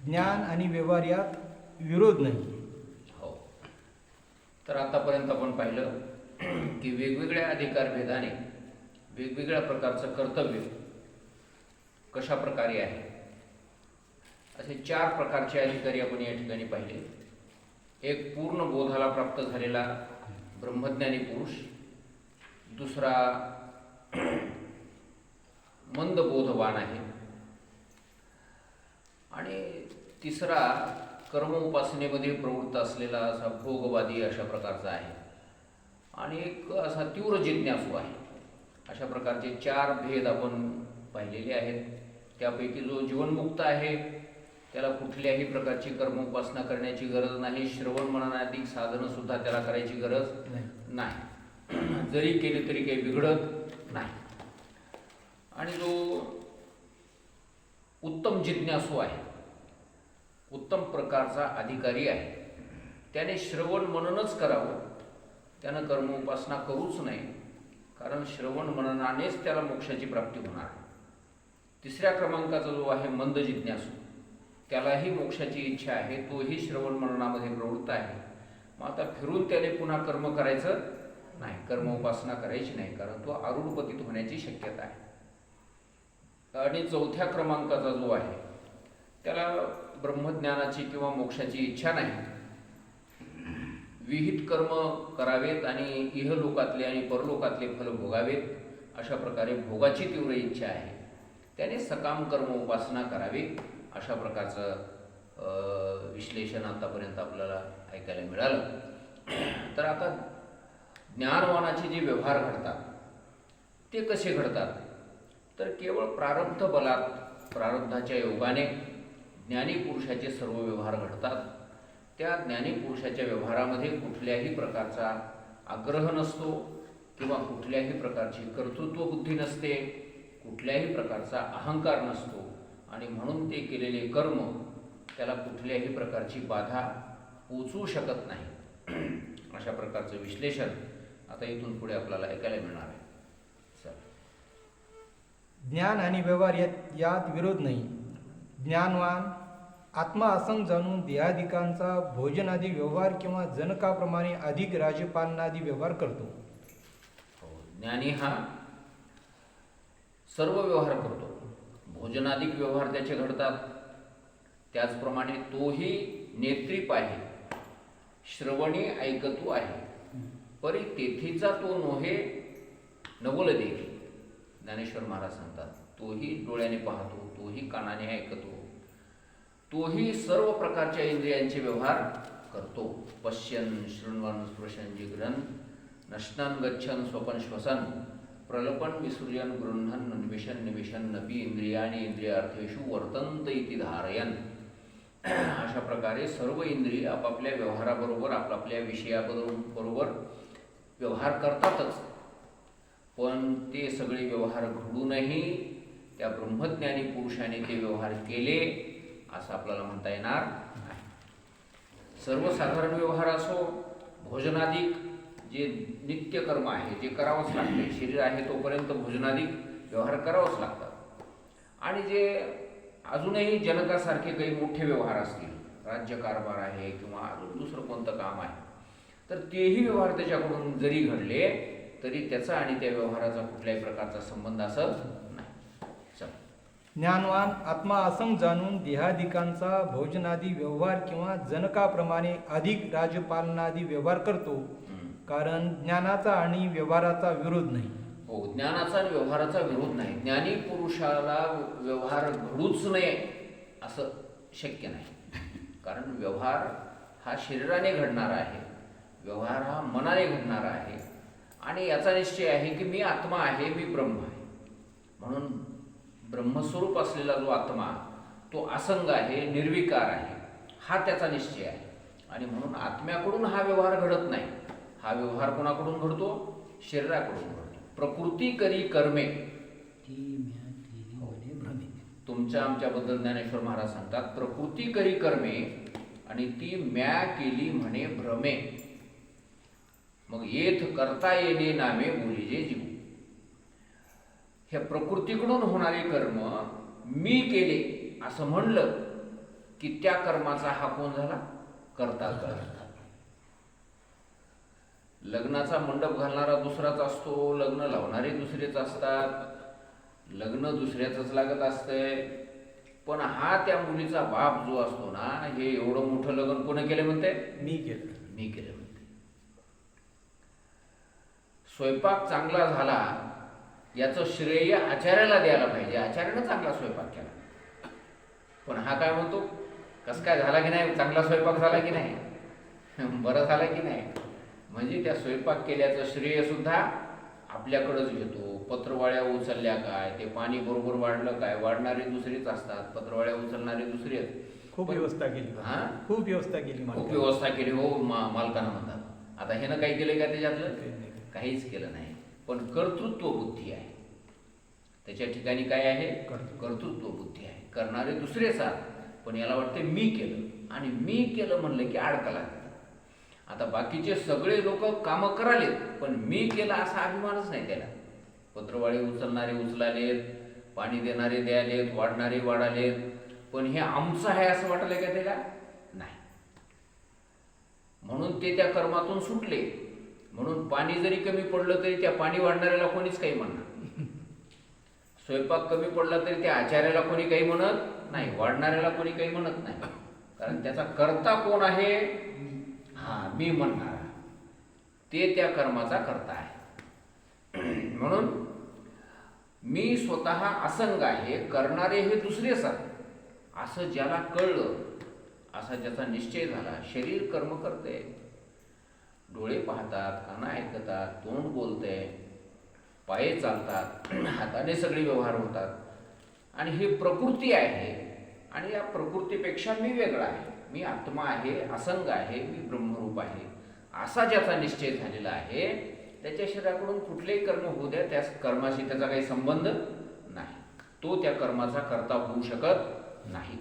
ज्ञान आणि व्यवहार यात विरोध नाही. हो. तर आतापर्यंत आपण पाहिलं की वेगवेगळ्या अधिकार भेदाने वेगवेगळ्या प्रकारचं कर्तव्य कशा प्रकारे आहे, असे 4 प्रकारचे अधिकारी आपण या ठिकाणी पाहिले. एक पूर्ण बोधाला प्राप्त झालेला ब्रह्मज्ञानी पुरुष, दुसरा मंद बोधवान आहे, आणि तिसरा कर्म उपासनेमध्ये प्रवृत्त असलेला असा भोगवादी अशा प्रकारचा आहे, आणि एक असा तीव्र जिज्ञासू आहे. अशा प्रकारचे 4 भेद आपण पाहिलेले आहेत. त्यापैकी जो जीवनमुक्त आहे त्याला कुठल्याही प्रकारची कर्म उपासना करण्याची गरज नाही. श्रवण मननादी साधनं सुद्धा त्याला करायची गरज नाही. जरी केली तरी काही बिघडत नाही. आणि जो उत्तम जिज्ञासू आहे, उत्तम प्रकारचा अधिकारी आहे, त्याने श्रवण मननच करावं. त्यानं कर्म उपासना करूच नाही, कारण श्रवण मननानेच त्याला मोक्षाची प्राप्ती होणार. तिसऱ्या क्रमांकाचा जो आहे मंद जिज्ञासू, त्यालाही मोक्षाची इच्छा आहे, तोही श्रवण मननामध्ये प्रवृत्त आहे. मग आता फिरून त्याने पुन्हा कर्म करायचं नाही, कर्म उपासना करायची नाही, कारण तो आरूढपतीत होण्याची शक्यता आहे. आणि चौथ्या क्रमांकाचा जो आहे त्याला ब्रह्मज्ञानाची किंवा मोक्षाची इच्छा नाही. विहित कर्म करावेत आणि इहलोकातले आणि परलोकातले फल भोगावेत, अशा प्रकारे भोगाची तीव्र इच्छा आहे. त्याने सकाम कर्म उपासना करावी, अशा प्रकारचं विश्लेषण आतापर्यंत आपल्याला ऐकायला मिळालं. तर आता ज्ञानवानाचे जे व्यवहार घडतात ते कसे घडतात, तर केवळ प्रारब्ध बलात, प्रारब्धाच्या योगाने ज्ञानी पुरुषाचे सर्व व्यवहार घडतात. त्या ज्ञानी पुरुषाच्या व्यवहारामध्ये कुठल्याही प्रकारचा आग्रह नसतो किंवा कुठल्याही प्रकारची कर्तृत्व बुद्धी नसते, कुठल्याही प्रकारचा अहंकार नसतो, आणि म्हणून ते केलेले कर्म त्याला कुठल्याही प्रकारची बाधा पोचवू शकत नाही. अशा प्रकारचं विश्लेषण आता इथून पुढे आपल्याला ऐकायला मिळणार आहे. ज्ञान आणि व्यवहार यात विरोध नाही. ज्ञानवान आत्मा असंग जाणून देहादिकांचा भोजनादी व्यवहार किंवा जनकाप्रमाणे अधिक राज्यपालनादी व्यवहार करतो. ज्ञानी हा सर्व व्यवहार करतो. भोजनाधिक व्यवहार त्याचे घडतात. त्याचप्रमाणे तोही नेत्रीप आहे, श्रवणी ऐकतो आहे, परी तेथीचा तो नोहे नवल देखी. ज्ञानेश्वर महाराज सांगतात, तोही डोळ्याने पाहतो, तोही कानाने ऐकतो, तोही सर्व प्रकारच्या इंद्रियांचे व्यवहार करतो. पश्यन शृण्वन स्पृशन जिग्रन नश्नन गच्छन स्वपन श्वसन प्रलपन विसूर्यन गृह्णन निमिषन निमिषन नपी इंद्रियाणी इंद्रियार्थेषु वर्तंत इति धारयन. अशा प्रकारे सर्व इंद्रिय आपापल्या व्यवहाराबरोबर आपापल्या विषयाबरोबर व्यवहार करतातच, पण ते सगळे व्यवहार घडूनही त्या ब्रह्मज्ञानी पुरुषाने ते व्यवहार केले असं आपल्याला म्हणता येणार नाही. सर्वसाधारण व्यवहार असो, भोजनाधिक जे नित्य कर्म आहे जे करावंच लागते, शरीर आहे तोपर्यंत भोजनाधिक व्यवहार करावंच लागतात. आणि जे अजूनही जनकासारखे काही मोठे व्यवहार असतील, राज्यकारभार आहे किंवा अजून दुसरं कोणतं काम आहे, तर तेही व्यवहार त्याच्याकडून जरी घडले तरी त्याचा आणि त्या व्यवहाराचा कुठल्याही प्रकारचा संबंध असत नाही. ज्ञानवान आत्मा असंग जाणून देहादिकांचा भोजनादी व्यवहार किंवा जनकाप्रमाणे अधिक राज्यपालनादी व्यवहार करतो, कारण ज्ञानाचा आणि व्यवहाराचा विरोध नाही. हो, ज्ञानाचा आणि व्यवहाराचा विरोध नाही. ज्ञानी पुरुषाला व्यवहार घडूच नये असं शक्य नाही, कारण व्यवहार हा शरीराने घडणारा आहे, व्यवहार हा मनाने घडणारा आहे, आणि याचा निश्चय आहे की मी आत्मा आहे, मी ब्रह्म आहे. म्हणून ब्रह्मस्वरूप असलेला जो आत्मा तो असंग आहे, निर्विकार आहे, हा त्याचा निश्चय आहे. आणि म्हणून आत्म्याकडून हा व्यवहार घडत नाही. हा व्यवहार कोणाकडून घडतो? शरीराकडून घडतो. प्रकृती करी कर्मे, तुमच्या आमच्याबद्दल ज्ञानेश्वर महाराज सांगतात, प्रकृती करी कर्मे आणि ती म्या केली म्हणे भ्रमे. मग येथ करता येणे नामे बोलिजे जीव. हे प्रकृतीकडून होणारे कर्म मी केले असं म्हणलं की त्या कर्माचा हा कोण झाला? कर्ता झाला. लग्नाचा मंडप घालणारा दुसराच असतो, लग्न लावणारे दुसरेच असतात, लग्न दुसऱ्याच लागत असतंय. पण हा त्या मुलीचा बाप जो असतो ना, हे एवढं मोठं लग्न कोणी केलं म्हणते? मी केलं. मी केलं म्हणते. स्वयंपाक चांगला झाला याचं श्रेय आचार्याला द्यायला पाहिजे, आचार्यानं चांगला स्वयंपाक केला. पण हा काय म्हणतो, कसं काय झाला की नाही, चांगला स्वयंपाक झाला की नाही, बरं झालं की नाही. म्हणजे त्या स्वयंपाक केल्याचं श्रेय सुद्धा आपल्याकडंच घेतो. पत्रवाळ्या उचलल्या काय, ते पाणी बरोबर वाढलं काय, वाढणारे दुसरेच असतात, पत्रवाळ्या उचलणारे दुसरेच. खूप व्यवस्था केली. हा, खूप व्यवस्था केली. खूप व्यवस्था केली हो मालकानं म्हणतात. आता ह्यानं काही केलं का त्याच्यातलं? काहीच केलं नाही. पण कर्तृत्व बुद्धी आहे त्याच्या ठिकाणी. काय आहे? कर्तृत्व बुद्धी आहे. करणारे दुसरेच आहेत, पण याला वाटते मी केलं, आणि मी केलं म्हणलं की अडकला. आता बाकीचे सगळे लोक कामं करालेत, पण मी केलं असा अभिमानच नाही त्याला. पत्रवाळी उचलणारे उचलालेत, पाणी देणारे द्यालेत, वाढणारे वाढालेत, पण हे आमचं आहे असं वाटलं का त्याला? नाही. म्हणून ते त्या कर्मातून सुटले. म्हणून पाणी जरी कमी पडलं तरी त्या पाणी वाढणाऱ्याला कोणीच काही म्हणणार. स्वयंपाक कमी पडला तरी त्या आचार्याला कोणी काही म्हणत नाही, वाढणाऱ्याला कोणी काही म्हणत नाही. कारण त्याचा कर्ता कोण आहे? हा, मी म्हणणार, ते त्या कर्माचा कर्ता आहे. म्हणून मी स्वतः असंग आहे, करणारे हे दुसरेच आहेत असं ज्याला कळलं, असा ज्याचा निश्चय झाला. शरीर कर्म करते, डोळे पाहतात, कानं ऐकतात, तोंड बोलते, पाये चालतात, हाताने सगळे व्यवहार होतात, आणि ही प्रकृती आहे. आणि या प्रकृतीपेक्षा मी वेगळा आहे, मी आत्मा आहे, असंग आहे, मी ब्रह्मरूप आहे, असा ज्याचा निश्चय झालेला आहे, त्याच्या शरीराकडून कुठलेही कर्म होऊ द्या, त्या कर्माशी त्याचा काही संबंध नाही. तो त्या कर्माचा कर्ता होऊ शकत नाही.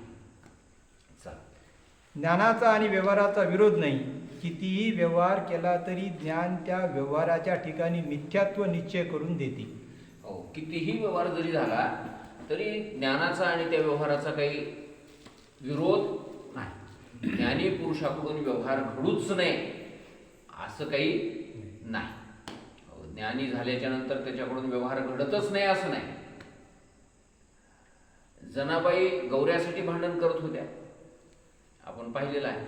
ज्ञानाचा आणि व्यवहाराचा विरोध नाही. कितीही व्यवहार केला तरी ज्ञान त्या व्यवहाराच्या ठिकाणी मिथ्यात्व निश्चय करून देते. हो, कितीही व्यवहार जरी झाला तरी ज्ञानाचा आणि त्या व्यवहाराचा काही विरोध नाही. ज्ञानी पुरुषाकडून व्यवहार घडूच नये असं काही नाही. ज्ञानी झाल्याच्या नंतर त्याच्याकडून व्यवहार घडतच नाही असं नाही. जनाबाई गौऱ्यासाठी भांडण करत होत्या, आपण पाहिलेलं आहे.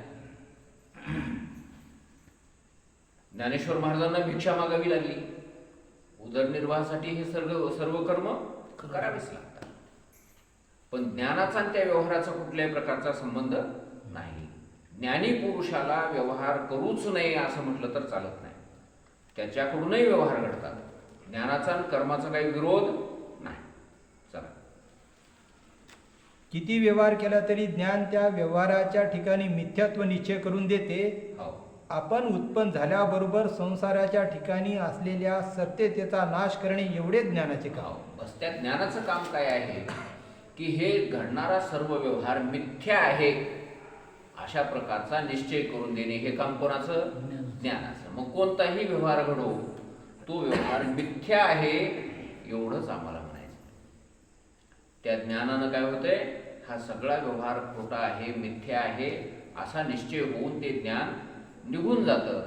ज्ञानेश्वर महाराजांना भिक्षा मागावी लागली. उदरनिर्वाहासाठी हे सर्व कर्म करावेच लागतात. पण ज्ञानाचा आणि त्या व्यवहाराचा कुठल्याही प्रकारचा संबंध नाही. ज्ञानी पुरुषाला व्यवहार करूच नये असं म्हटलं तर चालत नाही. त्याच्याकडूनही व्यवहार घडतात. ज्ञानाचा आणि कर्माचा काही विरोध नाही. चला, किती व्यवहार केला तरी ज्ञान त्या व्यवहाराच्या ठिकाणी मिथ्यात्व निश्चय करून देते. हो, आपण उत्पन्न झाल्याबरोबर संसाराच्या ठिकाणी असलेल्या सत्यतेचा नाश करणे एवढे ज्ञानाचे काम. बस त्या ज्ञानाचं काम काय आहे की हे घडणारा सर्व व्यवहार मिथ्या आहे अशा प्रकारचा निश्चय करून देणे हे काम कोणाचं? ज्ञानाचं. मग कोणताही व्यवहार घडो, तो व्यवहार मिथ्या आहे एवढंच आम्हाला म्हणायचं. त्या ज्ञानानं काय होतंय, हा सगळा व्यवहार खोटा आहे, मिथ्या आहे असा निश्चय होऊन ते ज्ञान निघून जातं.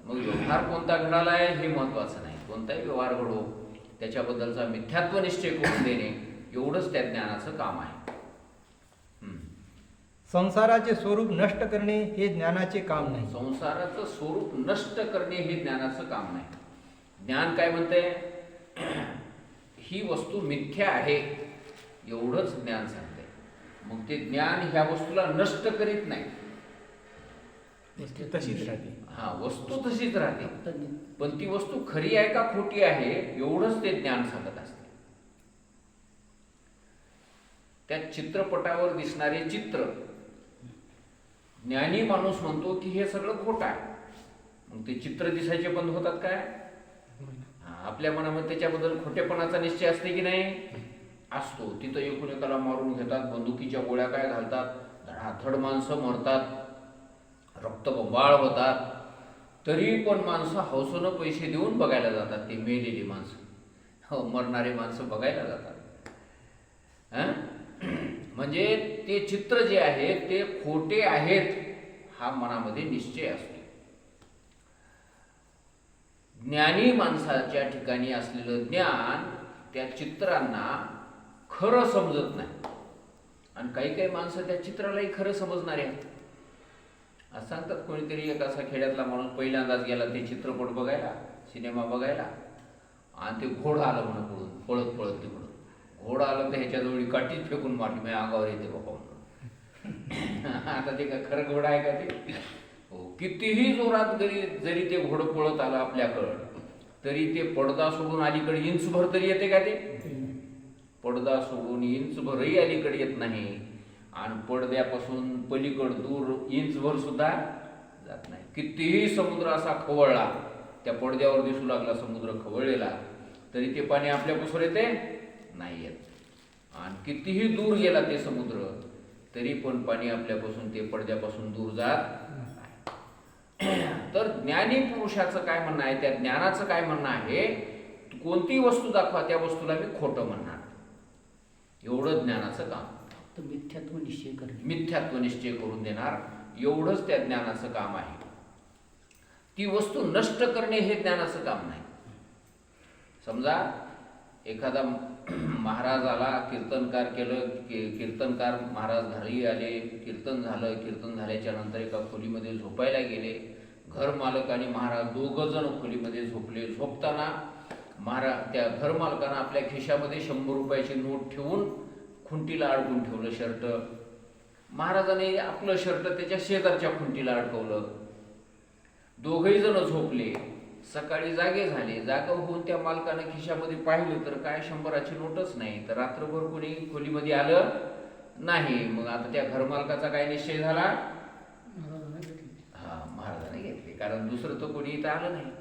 मग व्यवहार कोणता घडाला आहे हे महत्वाचं नाही. कोणताही व्यवहार घडो, त्याच्याबद्दलचा मिथ्यात्व निश्चय करून देणे एवढंच त्या ज्ञानाचं काम आहे. संसाराचे स्वरूप नष्ट करणे हे ज्ञानाचे काम नाही. संसाराचं स्वरूप नष्ट करणे हे ज्ञानाचं काम नाही. ज्ञान काय म्हणते, ही वस्तू मिथ्या आहे एवढंच ज्ञान सांगते. मग ते ज्ञान ह्या वस्तूला नष्ट करीत नाही, तशीच राहते. हा, वस्तू तशीच राहते. पण ती वस्तू खरी आहे का खोटी आहे एवढंच ते ज्ञान सांगत असते. त्या चित्रपटावर दिसणारे चित्र ज्ञानी माणूस म्हणतो की हे सगळं खोटं आहे. मग ते चित्र दिसायचे बंद होतात काय? आपल्या मनामध्ये त्याच्याबद्दल खोटेपणाचा निश्चय असते की नाही? असतो. तिथं एकूण एकाला मारून घेतात, बंदुकीच्या गोळ्या काय घालतात, धडाधड माणसं मरतात, रक्तबंबाळ होतात, तरी पण माणसं हौसेनं पैसे देऊन बघायला जातात. ते मेलेली माणसं, हो, मरणारे माणसं बघायला जातात. म्हणजे ते चित्र जे आहे ते खोटे आहेत हा मनामध्ये निश्चय असतो. ज्ञानी माणसाच्या ठिकाणी असलेलं ज्ञान त्या चित्रांना खरं समजत नाही. आणि काही काही माणसं त्या चित्रालाही खरं समजणारे आहेत. असं सांगतात कोणीतरी एक असा खेड्यातला माणूस पहिल्यांदाच गेला ते चित्रपट बघायला, सिनेमा बघायला, आणि ते घोडं आलं म्हणून पळून पळत पळत तिकडून. घोडं आलं तर ह्याच्याजवळ काठीच फेकून मारली, माझ्या अंगावर येते बाबा म्हणून. आता ते काय खरं घोडं आहे का ते? हो, कितीही जोरात जरी ते घोडं पळत आलं आपल्याकडं, तरी ते पडदा सोडून अलीकडे इंचभर तरी येते का ते? पडदा सोडून इंचभरही अलीकडे येत नाही, आणि पडद्यापासून पलीकड दूर इंचभर सुद्धा जात नाही. कितीही समुद्र असा खवळला, त्या पडद्यावर दिसू लागला समुद्र खवळलेला, तरी ते पाणी आपल्यापासून येते नाही येत. आणि कितीही दूर गेला ते समुद्र, तरी पण पाणी आपल्यापासून ते पडद्यापासून दूर जात नाही. तर ज्ञानी पुरुषाचं काय म्हणणं आहे, त्या ज्ञानाचं काय म्हणणं आहे, कोणतीही वस्तू दाखवा त्या वस्तूला मी खोटं म्हणणार, एवढं ज्ञानाचं काम. तर मिथ्यात्व निश्चय करणे, मिथ्यात्व निश्चय करून देणार, एवढंच त्या ज्ञानाचं काम आहे. ती वस्तू नष्ट करणे हे ज्ञानाचं काम नाही. समजा एखादा महाराज आला, कीर्तनकार केलं, कीर्तनकार महाराज घरी आले, कीर्तन झालं, कीर्तन झाल्याच्या नंतर एका खोलीमध्ये झोपायला गेले. घर मालक आणि महाराज दोघं जण खोलीमध्ये झोपले. झोपताना त्या घर मालकानं आपल्या खिशामध्ये 100 रुपयाची नोट ठेवून खुंटीला अडकून ठेवलं शर्ट. महाराजाने आपलं शर्ट त्याच्या शेजारच्या खुंटीला अडकवलं. दोघही जण झोपले. सकाळी जागे झाले. जागा होऊन त्या मालकानं खिशामध्ये पाहिलं तर काय 100ची नोटच नाही. तर रात्रभर कोणी खोलीमध्ये आलं नाही. मग आता त्या घरमालकाचा काय निश्चय झाला? महाराजाने घेतले, कारण दुसरं तर कोणी इथं आलं नाही.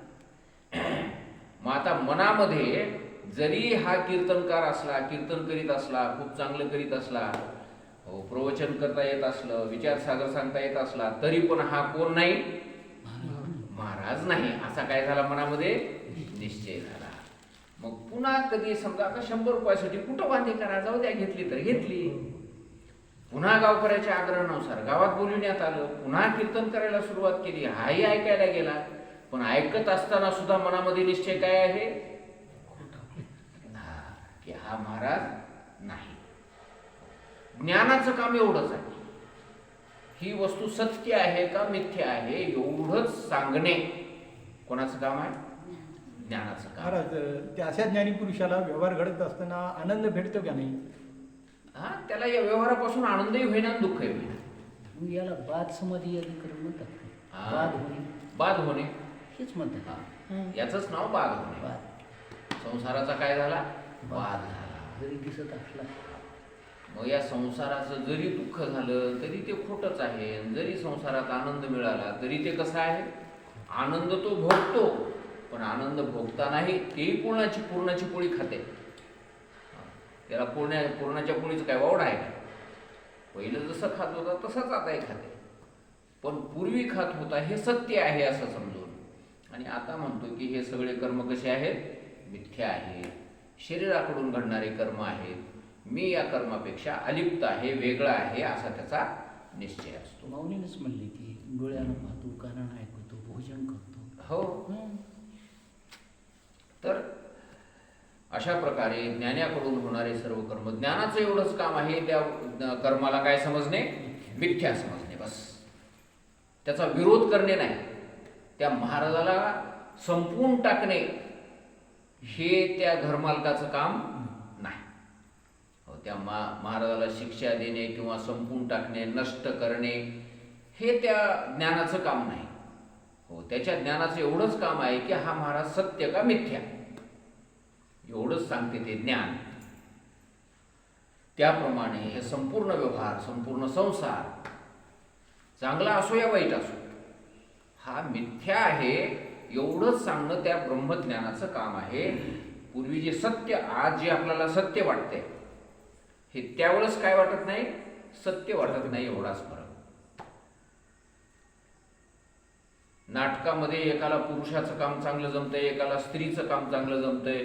मग आता मनामध्ये जरी हा कीर्तनकार असला, कीर्तन करीत असला, खूप चांगलं करीत असला, हो, प्रवचन करता येत असलं, विचार सागर सांगता येत असला, तरी पण हा कोण नाही? महाराज नाही, असा काय झाला मनामध्ये निश्चय झाला. मग पुन्हा कधी समजा आता 100 रुपयासाठी कुठं वांदे करा, जाऊ द्या, घेतली तर घेतली. पुन्हा गावकऱ्याच्या आग्रहानुसार गावात बोलविण्यात आलं, पुन्हा कीर्तन करायला सुरुवात केली. हाही ऐकायला गेला, पण ऐकत असताना सुद्धा मनामध्ये निश्चय काय आहे की हा महाराज नाही. ज्ञानाचं काम एवढंच आहे, ही वस्तू सत्य आहे का मिथ्या आहे एवढंच सांगणे कोणाचं काम आहे? ज्ञानाचं काम. महाराज, त्या अशा ज्ञानी पुरुषाला व्यवहार घडत असताना आनंद भेटतो का नाही? हा, त्याला या व्यवहारापासून आनंदही होईना आणि दुःखही होईना. मग याला बाद समाधी अधिकरण म्हणतात. हा. बाद होणे, बाद होणे हेच म्हणतात. हा, याचंच नाव बाद होणे. बाद संसाराचा काय झाला? बाद झाला. जरी दिसत असला, मग या संसाराचं जरी दुःख झालं तरी ते खोटच आहे. जरी संसारात आनंद मिळाला तरी ते कसं आहे? आनंद तो भोगतो, पण आनंद भोगतानाही तेही पूर्णाची पोळी खाते. त्याला पूर्णाच्या पोळीचं काय वावड आहे का? पहिलं जसं खात होता तसंच आताही खाते, पण पूर्वी खात होता हे सत्य आहे असं समजून. आणि आता म्हणतो की हे सगळे कर्म कसे आहेत? मिथ्या आहेत, शरीराकडून घडणारे कर्म आहेत. मी या कर्मापेक्षा अलिप्त आहे, वेगळा आहे, असा त्याचा निश्चय असतो. माऊलीनेच म्हणले की डोळ्यानं पाहतो, कानानं ऐकतो, भोजन करतो. हो. तर अशा प्रकारे ज्ञानाकडून होणारे सर्व कर्म, ज्ञानाचं एवढंच काम आहे त्या कर्माला काय समजणे? मिथ्या समजणे, बस. त्याचा विरोध करणे नाही. त्या महाराजाला संपवून टाकणे हे त्या घरमालकाचं काम नाही. त्या महाराजाला शिक्षा देणे किंवा संपवून टाकणे, नष्ट करणे हे त्या ज्ञानाचं काम नाही. हो, त्याच्या ज्ञानाचं एवढंच काम आहे की हा महाराज सत्य का मिथ्या एवढंच सांगते ते ज्ञान. त्याप्रमाणे हे संपूर्ण व्यवहार, संपूर्ण संसार, चांगला असो या वाईट असो, हा मिथ्या आहे एवढंच सांगणं त्या ब्रह्मज्ञानाचं काम आहे. पूर्वी जे सत्य, आज जे आपल्याला सत्य वाटते हे त्यावेळेस काय वाटत नाही? सत्य वाटत नाही, एवढाच फरक. नाटकामध्ये एकाला पुरुषाचं काम चांगलं जमतंय, एकाला स्त्रीचं काम चांगलं जमतंय.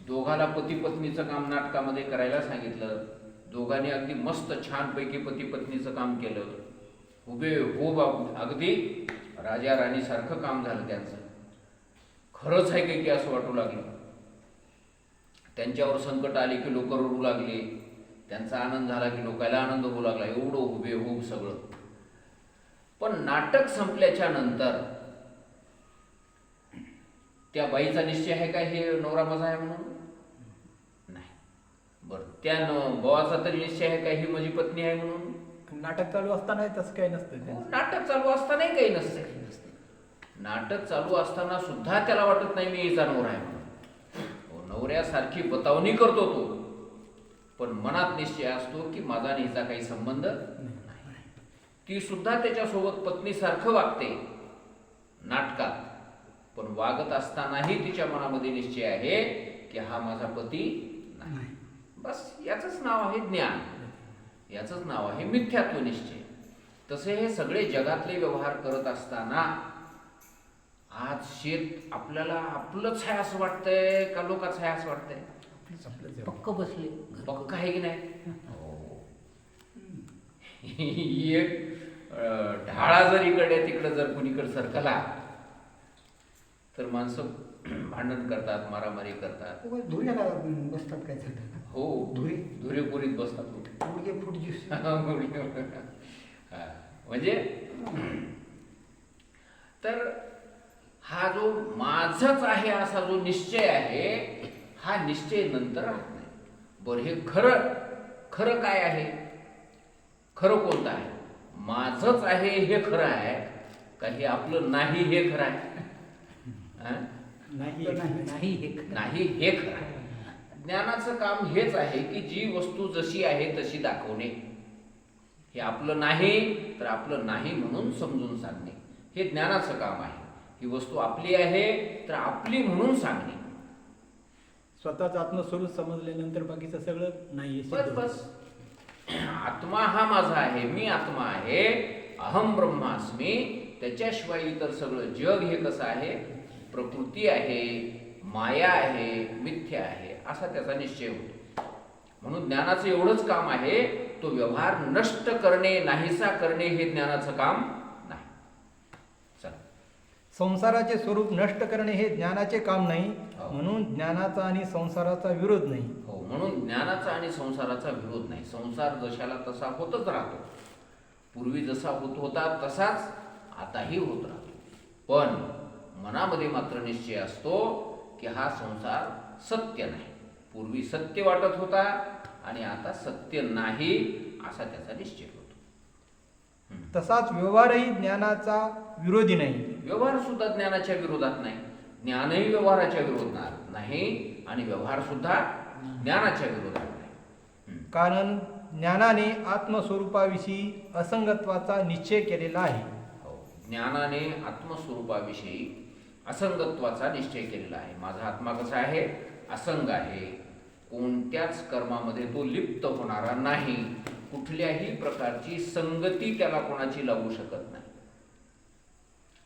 दोघाला पती पत्नीचं काम नाटकामध्ये करायला सांगितलं, दोघांनी अगदी मस्त छानपैकी पती पत्नीचं काम केलं, हुबेहूब अगदी राजा राणीसारखं काम झालं त्यांचं. खरंच आहे की असं वाटू लागलं. त्यांच्यावर संकट आले की लोक रडू लागले, त्यांचा आनंद झाला की लोकांना आनंद होऊ लागला, एवढं हुबेहूब सगळं. पण नाटक संपल्याच्या नंतर त्या बाईचा निश्चय आहे का हे नवरा माझा आहे म्हणून? नाही. बरं, त्या भावाचा तरी निश्चय आहे का ही माझी पत्नी आहे म्हणून? नाटक चालू असताना तसं काही नसतं हो, त्यांचं. नाटक चालू असतानाही काही नसते. नाटक चालू असताना सुद्धा त्याला वाटत नाही मी हिचा नवरा आहे म्हणून. हो, नवऱ्यासारखी बतावणी करतो तो, पण मनात निश्चय असतो की माझा आणि हिचा काही संबंध नाही. ती सुद्धा त्याच्यासोबत पत्नीसारखं वागते नाटकात, पण वागत असतानाही तिच्या मनामध्ये निश्चय आहे की हा माझा पती नाही. बस याचंच नाव आहे ज्ञान, याचंच नाव आहे मिथ्यात्व निश्चय. तसे हे सगळे जगातले व्यवहार करत असताना आज शेत आपल्याला आपलंच आहे असं वाटतंय का लोकांचं आहे असं वाटतंय? पक्क बसले. पक्क आहे की नाही? हो. ही एक ढाळा जर इकडे तिकडे जर कुणीकडे सरकला तर माणसं भांडण करतात, मारामारी करतात. धुऱ्याला बसतात काय झालं? हो, धुरेपुरीत बसतात लोक. गुडघे फूट ज्यूस. हा, म्हणजे तर हा जो माझच आहे असा जो निश्चय आहे, हा निश्चय नंतर राहत नाही. बरं, हे खरं खरं काय आहे? खरं कोणतं आहे? माझच आहे हे खरं आहे का हे आपलं नाही हे खरं आहे? नाही हे खरं आहे. ज्ञानाचं काम हेच आहे की जी वस्तू जशी आहे तशी दाखवणे. हे आपलं नाही तर आपलं नाही म्हणून समजून सांगणे, हे ज्ञानाचं काम आहे. ही वस्तू आपली आहे तर आपली म्हणून सांगणे. स्वतःच आत्मस्वरूप समजल्यानंतर बाकीचं सगळं नाही. बस बस, आत्मा हा माझा आहे, मी आत्मा आहे, अहम ब्रह्मास्मी. त्याच्याशिवाय इतर सगळं जग हे कसं आहे? प्रकृती आहे, माया आहे, मिथ्या आहे, असा त्याचा निश्चय होतो. म्हणून ज्ञानाचं एवढंच काम आहे, तो व्यवहार नष्ट करणे, नाहीसा करणे हे ज्ञानाचं काम नाही. चला, संसाराचे स्वरूप नष्ट करणे हे ज्ञानाचे काम नाही. हो. म्हणून ज्ञानाचा आणि संसाराचा विरोध नाही. हो, म्हणून ज्ञानाचा आणि संसाराचा विरोध नाही. संसार जशाला तसा होतच राहतो. पूर्वी जसा होत होता तसाच आताही होत राहतो. पण मनामध्ये मात्र निश्चय असतो की हा संसार सत्य नाही. पूर्वी सत्य वाटत होता आणि आता सत्य नाही असा त्याचा निश्चय होतो. तसाच व्यवहारही ज्ञानाचा विरोधी नाही. व्यवहार सुद्धा ज्ञानाच्या विरोधात नाही. ज्ञानही व्यवहाराच्या विरोधात नाही आणि व्यवहार सुद्धा ज्ञानाच्या विरोधात नाही. कारण ज्ञानाने आत्मस्वरूपाविषयी असंगत्वाचा निश्चय केलेला आहे. हो, ज्ञानाने आत्मस्वरूपाविषयी असंगत्वाचा निश्चय केलेला आहे. माझा आत्मा कसा आहे? असंग आहे. कोणत्याच कर्मामध्ये तो लिप्त होणारा नाही. कुठल्याही प्रकारची संगती त्याला कोणाची लागू शकत नाही.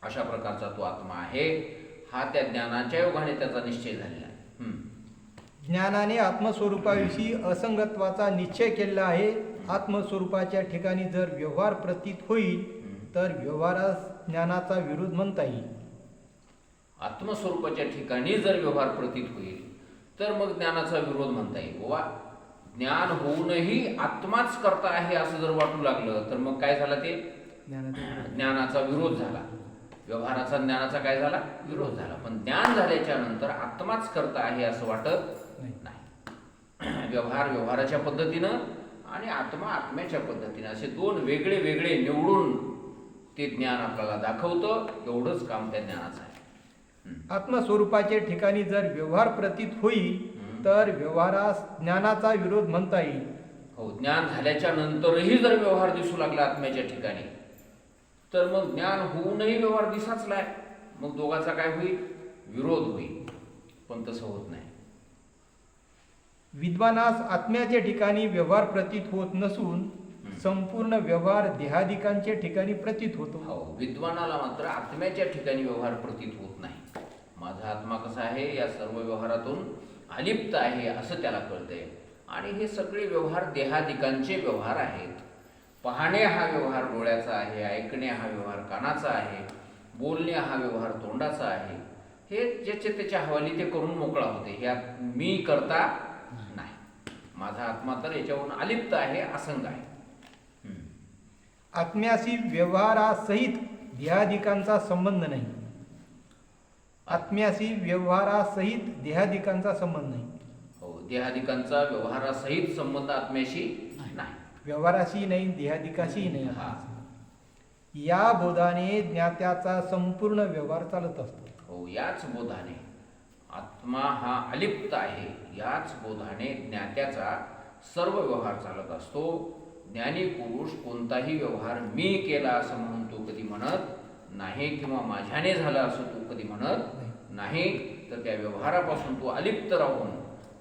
अशा प्रकारचा तो आत्मा आहे. हा त्या ज्ञानाच्या योगाने त्याचा निश्चय झालेला आहे. ज्ञानाने आत्मस्वरूपाविषयी असंगत्वाचा निश्चय केलेला आहे. आत्मस्वरूपाच्या ठिकाणी जर व्यवहार प्रतीत होईल तर व्यवहारास ज्ञानाचा विरोध म्हणता येईल. आत्मस्वरूपाच्या ठिकाणी जर व्यवहार प्रतीत होईल तर मग ज्ञानाचा विरोध म्हणता येईल. वा, ज्ञान होऊनही आत्माच करता आहे असं जर वाटू लागलं तर मग काय झालं? ते ज्ञानाचा विरोध झाला. व्यवहाराचा ज्ञानाचा काय झाला? विरोध झाला. पण ज्ञान झाल्याच्या नंतर आत्माच करता आहे असं वाटत नाही. व्यवहार व्यवहाराच्या पद्धतीनं आणि आत्मा आत्म्याच्या पद्धतीनं असे दोन वेगळे वेगळे निवडून ते ज्ञान आपल्याला दाखवतं. एवढंच काम त्या ज्ञानाचं आहे. आत्मस्वरूपाच्या ठिकाणी जर व्यवहार प्रतीत होईल तर व्यवहारास ज्ञानाचा विरोध म्हणता येईल. हो, ज्ञान झाल्याच्या नंतरही जर व्यवहार दिसू लागला आत्म्याच्या ठिकाणी तर मग ज्ञान होऊनही व्यवहार दिसाचलाय, मग दोघांचा काय होईल? विरोध होईल. पण तसं होत नाही. विद्वानास आत्म्याच्या ठिकाणी व्यवहार प्रतीत होत नसून संपूर्ण व्यवहार देहादिकांच्या ठिकाणी प्रतीत होतो. हो, विद्वानाला मात्र आत्म्याच्या ठिकाणी व्यवहार प्रतीत होत नाही. माझा आत्मा कसा आहे? या सर्व व्यवहारातून अलिप्त आहे असं त्याला कळतंय. आणि हे सगळे व्यवहार देहादिकांचे व्यवहार आहेत. पाहणे हा व्यवहार डोळ्याचा आहे, ऐकणे हा व्यवहार कानाचा आहे, बोलणे हा व्यवहार तोंडाचा आहे. हे ज्याचे त्याच्या हवाली ते करून मोकळा होते. ह्यात मी करता नाही. माझा आत्मा तर याच्यावरून अलिप्त आहे, असंग आहे. आत्म्याशी व्यवहारासहित देहादिकांचा संबंध नाही. आत्म्याशी व्यवहारासहित देहादिकांचा संबंध नाही. हो, देहादिकांचा व्यवहारासहित संबंध आत्म्याशी नाही. व्यवहाराशी नाही, देहादिकाशी नाही. हा. या बोधाने ज्ञात्याचा संपूर्ण व्यवहार चालत असतो. हो, याच बोधाने आत्मा हा अलिप्त आहे, याच बोधाने ज्ञात्याचा सर्व व्यवहार चालत असतो. ज्ञानी पुरुष कोणताही व्यवहार मी केला असं म्हणून तो कधी म्हणत नाही, किंवा माझ्याने झाला असं तो कधी म्हणत नाही. तर त्या व्यवहारापासून तो अलिप्त राहून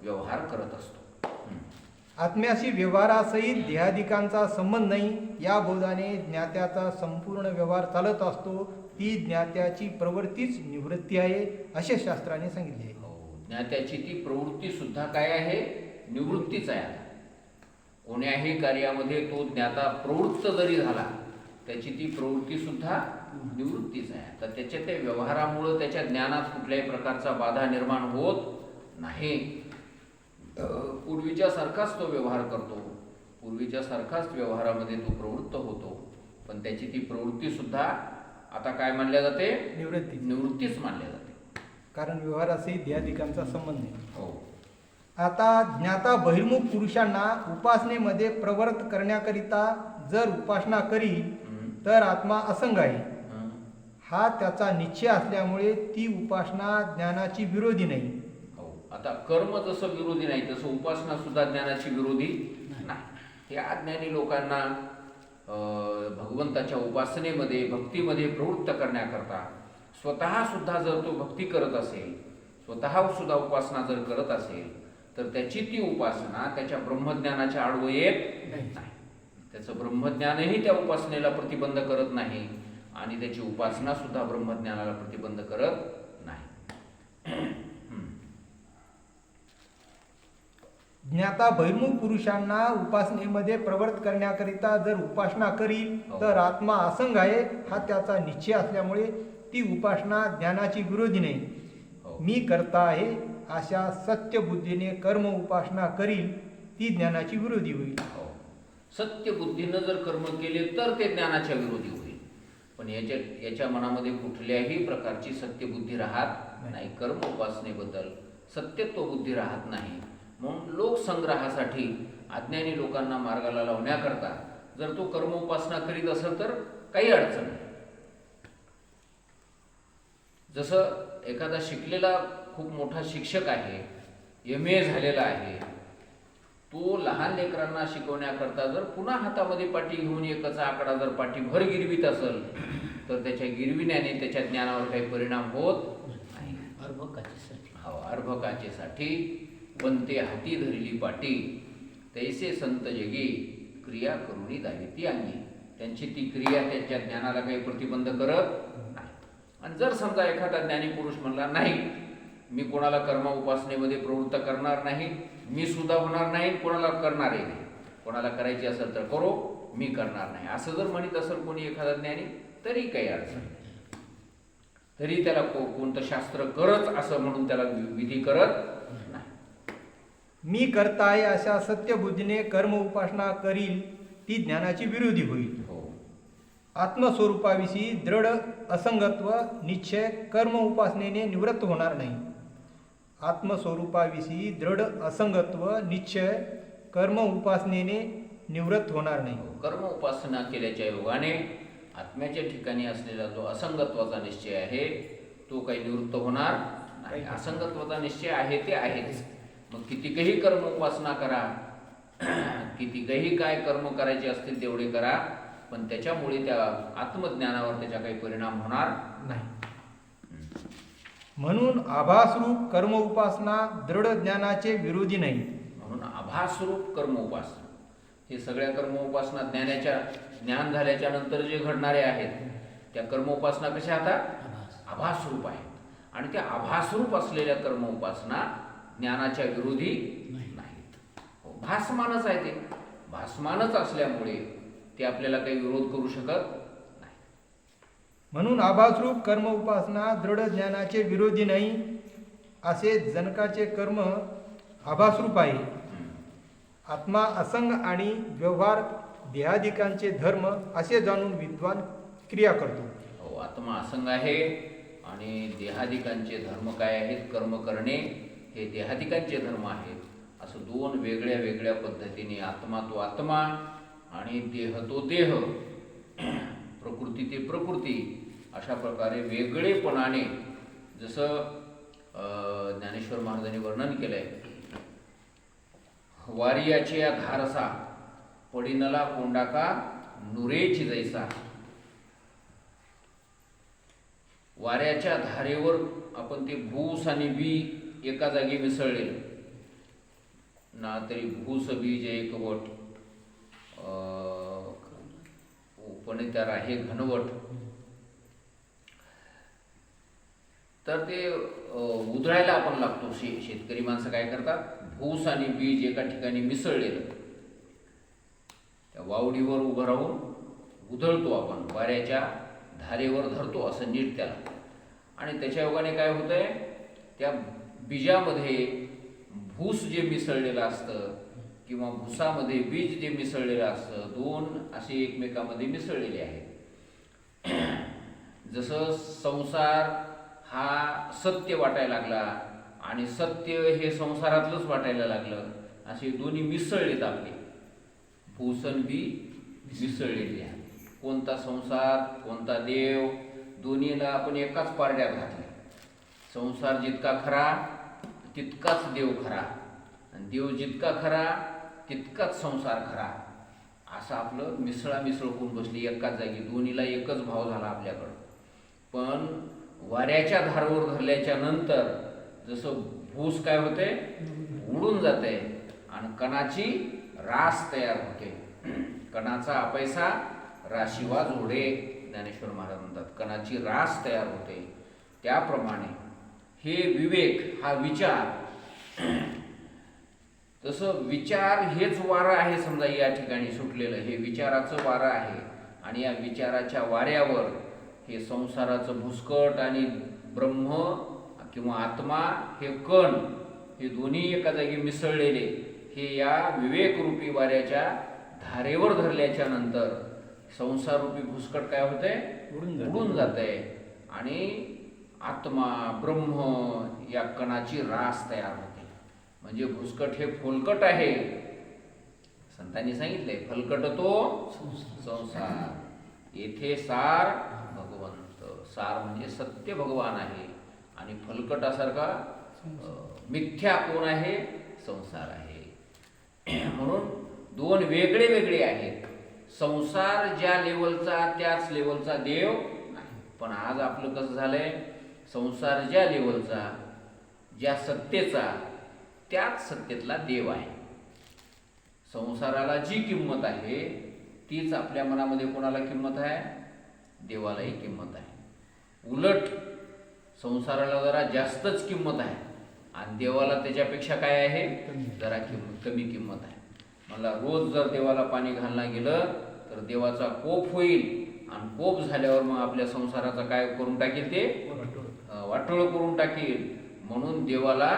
व्यवहार करत असतो. आत्म्याशी व्यवहारासहित देहादिकांचा संबंध नाही. या बोधाने ज्ञात्याचा संपूर्ण व्यवहार चालत असतो. ती ज्ञात्याची प्रवृत्तीच निवृत्ती आहे, असे शास्त्राने सांगितले आहे. हो, ज्ञात्याची ती प्रवृत्ती सुद्धा काय आहे? निवृत्तीच आहे. कोण्याही कार्यामध्ये तो ज्ञाता प्रवृत्त जरी झाला, त्याची ती प्रवृत्ती सुद्धा निवृत्तीच आहे. तर त्याच्या त्या व्यवहारामुळं त्याच्या ज्ञानात कुठल्याही प्रकारचा बाधा निर्माण होत नाही. पूर्वीच्या सारखाच तो व्यवहार करतो, पूर्वीच्या सारखाच व्यवहारामध्ये तो प्रवृत्त होतो. पण त्याची ती प्रवृत्ती सुद्धा आता काय मानल्या जाते? निवृत्तीच मानल्या जाते. कारण व्यवहारासहित देहादिकांचा संबंध नाही. हो. आता ज्ञाता बहिर्मुख पुरुषांना उपासनेमध्ये प्रवृत्त करण्याकरिता जर उपासना करी तर आत्मा असंग आहे हा त्याचा निश्चय असल्यामुळे ती उपासना ज्ञानाची विरोधी नाही. हो. आता कर्म जसं विरोधी नाही, तसं उपासना सुद्धा ज्ञानाची विरोधी नाही. हे अज्ञानी लोकांना भगवंताच्या उपासनेमध्ये, भक्तीमध्ये प्रवृत्त करण्याकरता स्वतः सुद्धा जर तो भक्ती करत असेल, स्वतः सुद्धा उपासना जर करत असेल, तर त्याची ती उपासना त्याच्या ब्रह्मज्ञानाच्या आडवं येत नाही. त्याचं ब्रह्मज्ञानही त्या उपासनेला प्रतिबंध करत नाही, आणि त्याची उपासना सुद्धा ब्रह्मज्ञानाला प्रतिबंध करत नाही. ज्ञाता बहिर्मुख पुरुषांना उपासनेमध्ये प्रवृत्त करण्याकरिता जर उपासना करील तर आत्मा असंग आहे हा त्याचा निश्चय असल्यामुळे ती उपासना ज्ञानाची विरोधी नाही. मी करता आहे अशा सत्य बुद्धीने कर्म उपासना करील ती ज्ञानाची विरोधी होईल. सत्य बुद्धीनं जर कर्म केले तर ते ज्ञानाच्या विरोधी होईल. पण याच्या मनामध्ये कुठल्याही प्रकारची सत्यबुद्धी राहत नाही. कर्म उपासनेबद्दल सत्यत्व बुद्धी राहत नाही. म्हणून लोकसंग्रहासाठी अज्ञानी लोकांना मार्गाला लावण्याकरता जर तो कर्म उपासना करीत असेल तर काही अडचण नाही. जसं एखादा शिकलेला खूप मोठा शिक्षक आहे, MA झालेला आहे, तो लहान लेकरांना शिकवण्याकरता जर पुन्हा हातामध्ये पाटी घेऊन एकच आकडा जर पाठीभर गिरवीत असेल तर त्याच्या गिरविण्याने त्याच्या ज्ञानावर काही परिणाम होत नाही. अर्भकाचेसाठी बनते हाती धरली पाटी, तैसे संत जगी क्रिया करुणी दाविती अंगी. त्यांची ती क्रिया त्यांच्या ज्ञानाला काही प्रतिबंध करत नाही. आणि जर समजा एखादा ज्ञानी पुरुष म्हणला नाही, मी कोणाला कर्म उपासनेमध्ये प्रवृत्त करणार नाही, मी सुद्धा होणार नाही, कोणाला करणारही नाही, कोणाला करायची असेल तर करो, मी करणार नाही, असं जर म्हणत असेल कोणी एखादा ज्ञानी, तरी काही अडचण नाही. तरी त्याला कोणतं शास्त्र करत असं म्हणून त्याला विधी करत नाही. मी करता आहे अशा सत्य बुद्धीने कर्म उपासना करील ती ज्ञानाची विरोधी होईल. आत्मस्वरूपाविषयी दृढ असंगत्व निश्चय कर्म उपासनेने निवृत्त होणार नाही. आत्मस्वरूपाविषयी दृढ असंगत्व निश्चय कर्म उपासनेने निवृत्त होणार नाही. कर्म उपासना केल्याच्या योगाने आत्म्याच्या ठिकाणी असलेला जो असंगत्वाचा निश्चय आहे तो काही निवृत्त होणार नाही. असंगत्वाचा निश्चय आहे ते आहेच. मग कितीकही कर्म उपासना करा, कितीकही काय कर्म करायचे असतील तेवढे करा, पण त्याच्यामुळे त्या आत्मज्ञानावर त्याचा काही परिणाम होणार नाही. म्हणून आभासरूप कर्म उपासना दृढ ज्ञानाचे विरोधी नाही. म्हणून आभासरूप कर्म उपासना, हे सगळ्या कर्म उपासना ज्ञान झाल्याच्या नंतर जे घडणारे आहेत त्या कर्म उपासना कशा आता आभासरूप आहेत. आणि त्या आभासरूप असलेल्या कर्म उपासना ज्ञानाच्या विरोधी नाहीत. हो. भासमानच आहे ते. भासमानच असल्यामुळे ते आपल्याला काही विरोध करू शकत नाही. म्हणून आभासरूप कर्म उपासना दृढ ज्ञानाचे विरोधी नाही, असे जनकाचे कर्म आभासरूप आहे. आत्मा असंग आणि व्यवहार देहादिकांचे धर्म असे जाणून विद्वान क्रिया करतो. हो, आत्मा असंग आहे आणि देहादिकांचे धर्म काय आहेत? कर्म करणे हे देहादिकांचे धर्म आहेत. असं दोन वेगळ्या वेगळ्या पद्धतीने आत्मा तो आत्मा आणि देह तो देह, प्रकृती ते प्रकृती, अशा प्रकारे वेगळेपणाने जसं ज्ञानेश्वर महाराजांनी वर्णन केलंय, वारियाचे या धारसा पडिनला कोंडाका नुरेची जैसा. वाऱ्याच्या धारेवर आपण ते भूस आणि बी एका जागी मिसळलेलं ना, तरी भूस बीज एकवट पण त्याला आहे घनवट. तर ते उधळायला आपण लागतो. शेतकरी माणसं काय करतात? भूस आणि बीज एका ठिकाणी मिसळलेलं त्या वावडीवर उभं राहून उधळतो आपण, वाऱ्याच्या धारेवर धरतो असं नीट त्याला. आणि त्याच्या योगाने काय होतंय? त्या बीजामध्ये भूस जे मिसळलेलं असतं किंवा भुसामध्ये बीज जे मिसळलेलं असतं, दोन असे एकमेकामध्ये मिसळलेले आहेत. जसं संसार हा सत्य वाटायला लागला आणि सत्य हे संसारातलंच वाटायला लागलं, असे दोन्ही मिसळलेत आपले. भूसन बी मिसळलेले आहे. कोणता संसार कोणता देव, दोन्हीला आपण एकाच पारड्यात घातले. संसार जितका खरा तितकाच देव खरा, आणि देव जितका खरा तितकाच संसार खरा, असं आपलं मिसळ होऊन बसली एकाच जागी. दोन्हीला एकच भाव झाला आपल्याकडं. पण वाऱ्याच्या धारवर धरल्याच्या नंतर जसं भूस काय होते? उडून जाते आणि कणाची रास तयार होते. कणाचा अपैसा राशीवा जोडे, ज्ञानेश्वर महाराज म्हणतात. कणाची रास तयार होते. त्याप्रमाणे हे विवेक, हा विचार, तसं विचार हेच वारं आहे. समजा या ठिकाणी सुटलेलं हे विचाराचं वारं आहे, आणि या विचाराच्या वाऱ्यावर हे संसाराचं भुसकट आणि ब्रह्म किंवा आत्मा हे कण, हे दोन्ही एका जागी मिसळलेले हे या विवेकरूपी वाऱ्याच्या धारेवर धरल्याच्या नंतर संसाररूपी भुसकट काय होते? उडून जाते आणि आत्मा ब्रह्म या कणाची रास तयार होते. म्हणजे भुसकट हे फुलकट आहे. संतांनी सांगितलंय, फलकट तो संसार, येथे सार भगवंत. सार म्हणजे सत्य भगवान आहे, आणि फलकटासारखा मिथ्या कोण आहे? संसार आहे. म्हणून दोन वेगळे वेगळे आहेत. संसार ज्या लेवलचा त्याच लेवलचा देव नाही. पण आज आपलं कसं झालंय? संसार ज्या लेवलचा, ज्या सत्तेचा, त्याच सत्तेतला देव आहे. संसाराला जी किंमत आहे तीच आपल्या मनामध्ये कोणाला किंमत आहे? देवालाही किंमत आहे. उलट संसाराला जरा जास्तच किंमत आहे आणि देवाला त्याच्यापेक्षा काय आहे? जरा कमी किंमत आहे. मला रोज जर देवाला पाणी घालणं गेलं तर देवाचा कोप होईल, आणि कोप झाल्यावर मग आपल्या संसाराचा काय करून टाकेल? ते वाटोळ करून टाकेल. म्हणून देवाला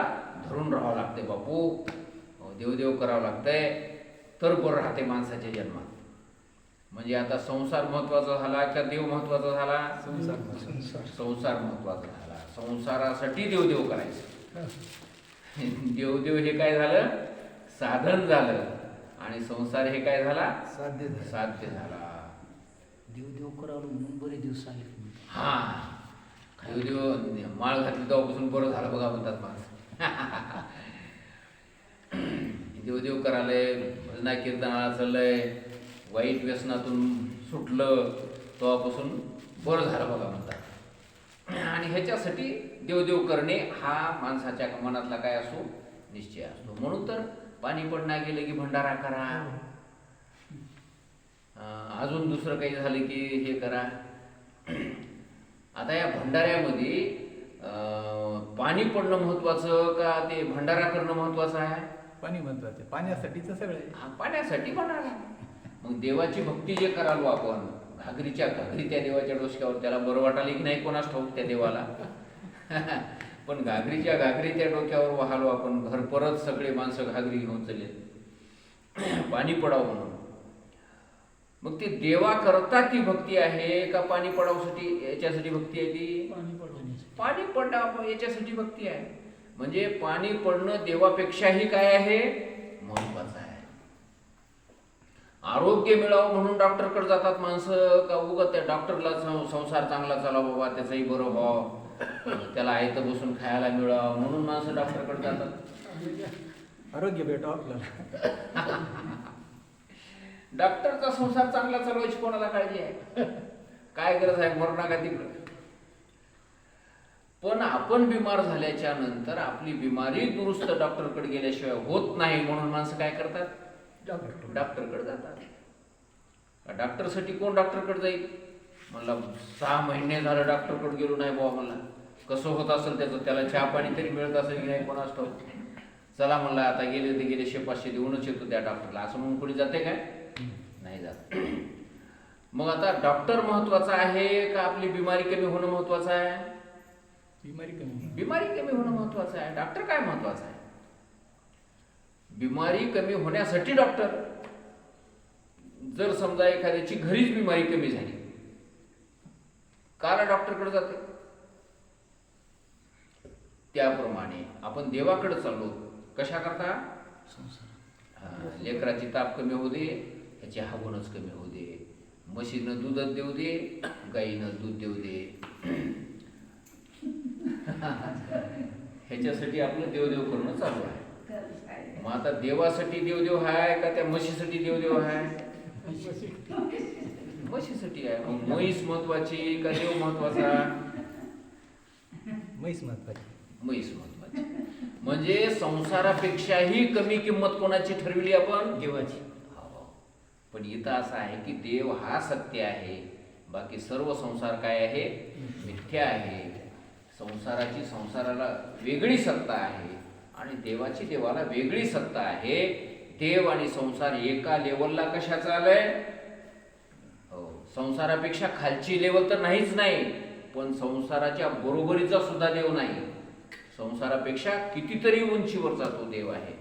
धरून राहावं लागते बापू, देवदेव करावं लागतंय, तर बरं राहते माणसाच्या जन्मात. म्हणजे आता संसार महत्वाचा झाला का देव महत्वाचा झाला? संसार महत्वाचा झाला. संसारासाठी देवदेव करायचं. देवदेव हे काय झालं? साधन झालं, आणि संसार हे काय झाला? साध्य झाला. देव करावं म्हणून बरेच दिवस आले. हा, देवदेव माळ घातली तेव्हापासून बरं झालं बघा म्हणतात माणसं. देवदेव करायलंय, भजना कीर्तनाला चाललंय, वाईट व्यसनातून सुटलं तेव्हापासून बरं झालं बघा म्हणतात. आणि ह्याच्यासाठी देवदेव करणे हा माणसाच्या मनातला काय असो? निश्चय असतो. म्हणून तर पाणी पडणार गेलं की भंडारा करा, अजून दुसरं काही झालं की हे करा. आता या भंडाऱ्यामध्ये पाणी पडणं महत्वाचं का ते भंडारा करणं महत्वाचं आहे? पाणी महत्वाचं पाण्यासाठीच सगळं आहे. हा, पाण्यासाठी म्हणाला. मग देवाची भक्ती जे करालो आपण घागरीच्या घागरी त्या देवाच्या डोसक्यावर, त्याला बरं वाटायला की नाही कोणास ठाऊक त्या देवाला. पण घागरीच्या घागरी त्या डोक्यावर वाहलो आपण, घर परत सगळे माणसं घागरी घेऊन चालले पाणी पडावं म्हणून. मग ती देवा करता ती भक्ती आहे का पाणी पडावसाठी याच्यासाठी भक्ती आहे ती? पाणी पडवण्यासाठी. पाणी पडणं याच्यासाठी भक्ती आहे. म्हणजे पाणी पडणं देवापेक्षाही काय आहे, महत्वाचं आहे. आरोग्य मिळावं म्हणून डॉक्टरकडे जातात माणसं का उगाच त्या डॉक्टरला संसार चांगला चाला बाबा, त्याचंही बरं व्हावं, त्याला आयतं बसून खायला मिळावं म्हणून माणसं डॉक्टरकडे जातात. आरोग्य भेटावं आपल्याला. डॉक्टरचा संसार चांगला चालवायची कोणाला काळजी आहे? काय गरज आहे, मरणा का तिकडं. पण आपण बिमार झाल्याच्या नंतर आपली बिमारी दुरुस्त डॉक्टरकडे गेल्याशिवाय होत नाही, म्हणून माणसं काय करतात, डॉक्टरकडे जातात. डॉक्टरसाठी कोण डॉक्टरकडे जाईल? मला 6 महिने झालं डॉक्टरकडे गेलो नाही बाबा, मला कसं होत असेल त्याचं, त्याला चहा पाणी तरी मिळत असेल की नाही कोणास ठाऊक. चला म्हणलं आता गेले ते गेले 100-500 देऊनच येतो त्या डॉक्टरला, असं म्हणून कोणी जाते काय? नाही जात. मग आता डॉक्टर महत्वाचा आहे का आपली बिमारी कमी होणं महत्वाचं आहे? बिमारी कमी. बिमारी कमी होणं महत्वाचं आहे. डॉक्टर काय महत्वाचं आहे? बिमारी कमी होण्यासाठी डॉक्टर. जर समजा एखाद्याची घरीच बिमारी कमी झाली, काला डॉक्टरकडे जाते? त्याप्रमाणे आपण देवाकडे चाललो कशा करता? संसार. लेकराची ताप कमी होऊ दे, ह्याची हागूनच कमी होऊ दे, म्हशीनं दूधच देऊ दे, गाईनं दूध देऊ दे. ह्याच्यासाठी आपलं देवदेव करणं चालू आहे. मग आता देवासाठी देवदेव आहे का त्या म्हशीसाठी देवदेव आहे? म्हशीसाठी आहे. मग म्हैस महत्वाची का देव महत्वाचा? म्हैस महत्वाची. म्हैस महत्वाची. म्हणजे संसारापेक्षाही कमी किंमत कोणाची ठरविली आपण? देवाची. पण इथं असं आहे की देव हा सत्य आहे, बाकी सर्व संसार काय आहे? मिथ्या आहे. संसाराची संसाराला वेगळी सत्ता आहे आणि देवाची देवाला वेगळी सत्ता आहे. देव आणि संसार एका लेवलला कशाचा आलाय? हो, संसारापेक्षा खालची लेवल तर नाहीच नाही, पण संसाराच्या बरोबरीचा सुद्धा देव नाही. संसारापेक्षा कितीतरी उंचीवरचा तो देव आहे.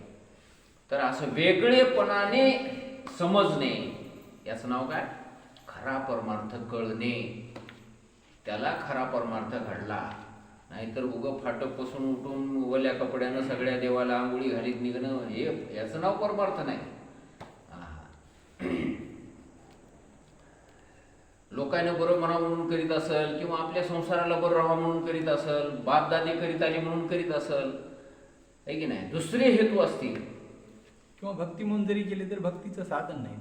तर असं वेगळेपणाने समजणे, याचं नाव काय? खरा परमार्थ कळणे. त्याला खरा परमार्थ घडला. नाहीतर उगं फाटक पासून उठून ओल्या कपड्यानं सगळ्या देवाला आंघोळी घालीत निघणं, हे याचं नाव परमार्थ नाही. लोकांना बरं म्हणावं म्हणून करीत असेल, किंवा आपल्या संसाराला बरं राहावं म्हणून करीत असेल, बापदादी करीत आली म्हणून करीत असेल, आहे की नाही, दुसरे हेतू असतील, किंवा भक्ती म्हणून जरी केले तर भक्तीचं साधन नाही.